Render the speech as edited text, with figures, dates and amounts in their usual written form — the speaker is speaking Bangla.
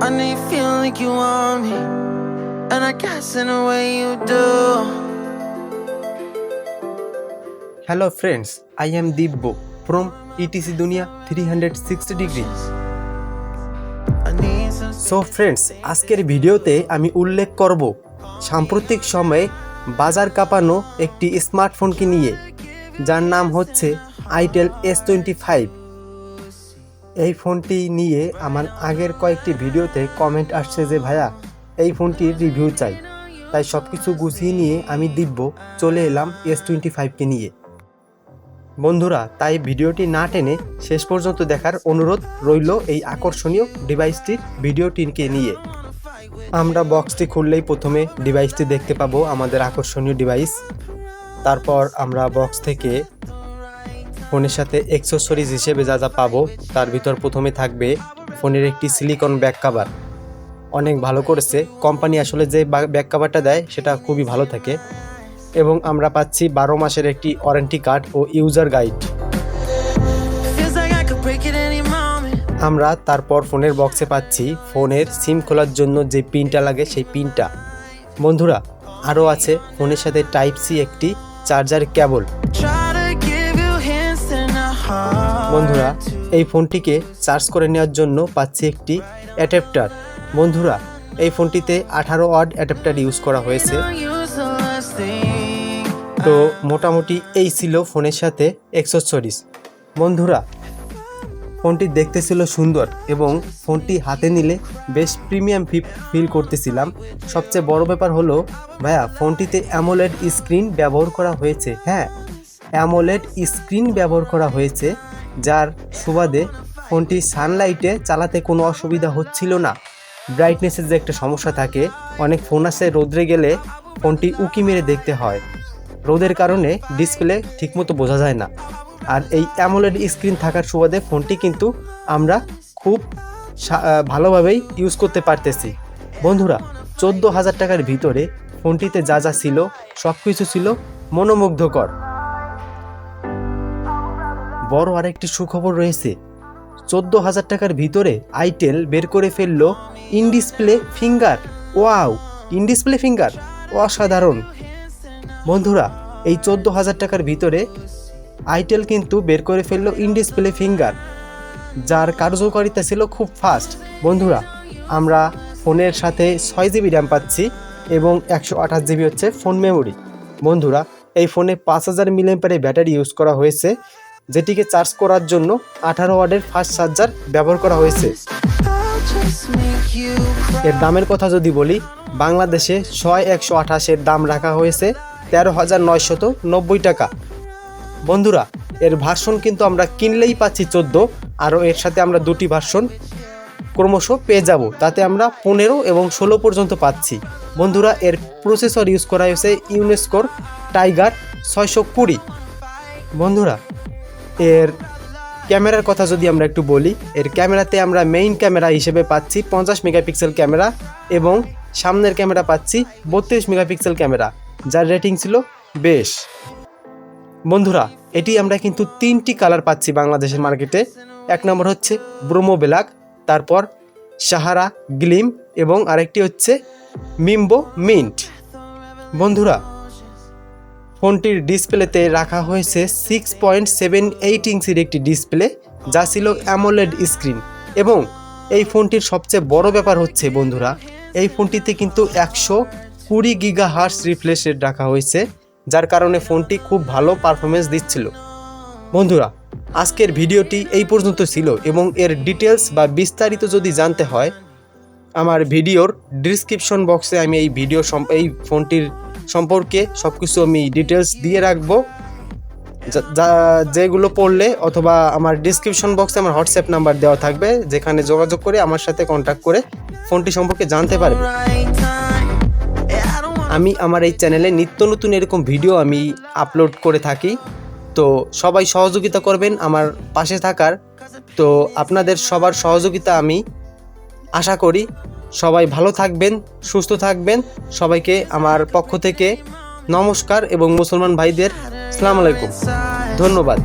I know you feel like you want me, and I guess in a way you do. Hello friends, I am Dibbo from ETC Dunia 360 degree. So friends, আজকের ভিডিওতে আমি উল্লেখ করব সাম্প্রতিক সময়ে বাজার কাঁপানো একটি স্মার্টফোনকে নিয়ে, যার নাম হচ্ছে আইটেল S25। এই ফোনটি নিয়ে আমার আগের কয়েকটি ভিডিওতে কমেন্ট আসছে যে ভাইয়া এই ফোনটির রিভিউ চাই, তাই সব কিছু গুছিয়ে নিয়ে আমি দিব্য চলে এলাম S25কে নিয়ে। বন্ধুরা, তাই ভিডিওটি না টেনে শেষ পর্যন্ত দেখার অনুরোধ রইল এই আকর্ষণীয় ডিভাইসটির ভিডিওটিকে নিয়ে। আমরা বক্সটি খুললেই প্রথমে ডিভাইসটি দেখতে পাবো, আমাদের আকর্ষণীয় ডিভাইস। তারপর আমরা বক্স থেকে ফোনের সাথে অ্যাকসেসরিজ হিসেবে যা যা পাবো তার ভিতর প্রথমে থাকবে ফোনের একটি সিলিকন ব্যাক কভার। অনেক ভালো করেছে কোম্পানি, আসলে যে ব্যাক কভারটা দেয় সেটা খুবই ভালো থাকে। এবং আমরা পাচ্ছি 12 মাসের একটি ওয়ারেন্টি কার্ড ও ইউজার গাইড। আমরা তারপর ফোনের বক্সে পাচ্ছি ফোনের সিম খোলার জন্য যে পিনটা লাগে সেই পিনটা। বন্ধুরা, আরও আছে ফোনের সাথে টাইপ সি একটি চার্জার কেবল। বন্ধুরা, এই ফোনটিকে চার্জ করে নেওয়ার জন্য পাচ্ছি একটি অ্যাডাপ্টার। বন্ধুরা, এই ফোনটিতে 18 ওয়াট অ্যাডাপ্টার ইউজ করা হয়েছে। তো মোটামুটি এই ছিল ফোনের সাথে অ্যাকসেসরিজ। বন্ধুরা, ফোনটি দেখতে ছিল সুন্দর এবং ফোনটি হাতে নিলে বেশ প্রিমিয়াম ফিল করতেছিলাম। সবচেয়ে বড় ব্যাপার হলো ভাইয়া, ফোনটিতে অ্যামোলেড স্ক্রিন ব্যবহার করা হয়েছে। হ্যাঁ, অ্যামোলেড স্ক্রিন ব্যবহার করা হয়েছে, যার সুবাদে ফোনটি সানলাইটে চালাতে কোনো অসুবিধা হচ্ছিল না। ব্রাইটনেসের যে একটা সমস্যা থাকে, অনেক ফোন আছে রোদে গেলে ফোনটি উকি মেরে দেখতে হয়, রোদের কারণে ডিসপ্লে ঠিকমতো বোঝা যায় না। আর এই অ্যামোলেড স্ক্রিন থাকার সুবাদে ফোনটি কিন্তু আমরা খুব ভালোভাবেই ইউজ করতে পারতেছি। বন্ধুরা, 14,000 টাকার ভিতরে ফোনটিতে যা যা ছিল সব কিছু ছিল মনোমুগ্ধকর। বড় আরেকটি সুখবর রয়েছে, 14,000 টাকার ভিতরে আইটেল বের করে ফেললো in display finger. Wow, in display finger অসাধারণ। বন্ধুরা, এই 14,000 টাকার ভিতরে আইটেল কিন্তু বের করে ফেললো ইন ডিসপ্লে ফিঙ্গার, যার কার্যকারিতা ছিল খুব ফাস্ট। বন্ধুরা, আমরা ফোনের সাথে 6 জিবি র্যাম পাচ্ছি এবং 128 জিবি হচ্ছে ফোন মেমোরি। বন্ধুরা, এই ফোনে 5000 মিলিঅ্যাম্পিয়ারের ব্যাটারি ইউজ করা হয়েছে, যেটিকে চার্জ করার জন্য 18 ওয়াটের ফাস্ট চার্জার ব্যবহার করা হয়েছে। এর দামের কথা যদি বলি, বাংলাদেশে 128 এর দাম রাখা হয়েছে 13,990 টাকা। বন্ধুরা, এর ভার্সন কিন্তু আমরা কিনলেই পাচ্ছি 14, আরও এর সাথে আমরা দুটি ভার্সন ক্রমশ পেয়ে যাব, তাতে আমরা 15 এবং 16 পর্যন্ত পাচ্ছি। বন্ধুরা, এর প্রসেসর ইউজ করা হয়েছে ইউনেস্কোর টাইগার 620। বন্ধুরা, এর ক্যামেরার কথা যদি আমরা একটু বলি, এর ক্যামেরাতে আমরা মেইন ক্যামেরা হিসেবে পাচ্ছি 50 মেগাপিক্সেল ক্যামেরা এবং সামনের ক্যামেরা পাচ্ছি 32 মেগাপিক্সেল ক্যামেরা, যার রেটিং ছিল বেশ। বন্ধুরা, এটি আমরা কিন্তু 3টি কালার পাচ্ছি বাংলাদেশের মার্কেটে। এক নম্বর হচ্ছে ব্রোমো ব্ল্যাক, তারপর সাহারা গ্লিম এবং আরেকটি হচ্ছে মিম্বো মিন্ট। বন্ধুরা, ফোনটির ডিসপ্লেতে রাখা হয়েছে 6.78 ইঞ্চির একটি ডিসপ্লে, যা ছিল অ্যামোলেড স্ক্রিন। এবং এই ফোনটির সবচেয়ে বড় ব্যাপার হচ্ছে বন্ধুরা, এই ফোনটিতে কিন্তু 120 গিগাহার্টজ রিফ্রেশ রেট রাখা হয়েছে, যার কারণে ফোনটি খুব ভালো পারফরমেন্স দিচ্ছিল। বন্ধুরা, আজকের ভিডিওটি এই পর্যন্ত ছিল এবং এর ডিটেলস বা বিস্তারিত যদি জানতে হয়, আমার ভিডিওর ডিসক্রিপশন বক্সে আমি এই ফোনটির সম্পর্কে সব কিছু আমি ডিটেলস দিয়ে রাখবো, যেগুলো পড়লে অথবা আমার ডিসক্রিপশন বক্সে আমার হোয়াটসঅ্যাপ নাম্বার দেওয়া থাকবে, যেখানে যোগাযোগ করে আমার সাথে কন্ট্যাক্ট করে ফোনটি সম্পর্কে জানতে পারবে। আমি আমার এই চ্যানেলে নিত্য নতুন এরকম ভিডিও আমি আপলোড করে থাকি, তো সবাই সহযোগিতা করবেন আমার পাশে থাকার। তো আপনাদের সবার সহযোগিতা আমি আশা করি। সবাই ভালো থাকবেন, সুস্থ থাকবেন। সবাইকে আমার পক্ষ থেকে নমস্কার এবং মুসলমান ভাইদের আসসালামু আলাইকুম, ধন্যবাদ।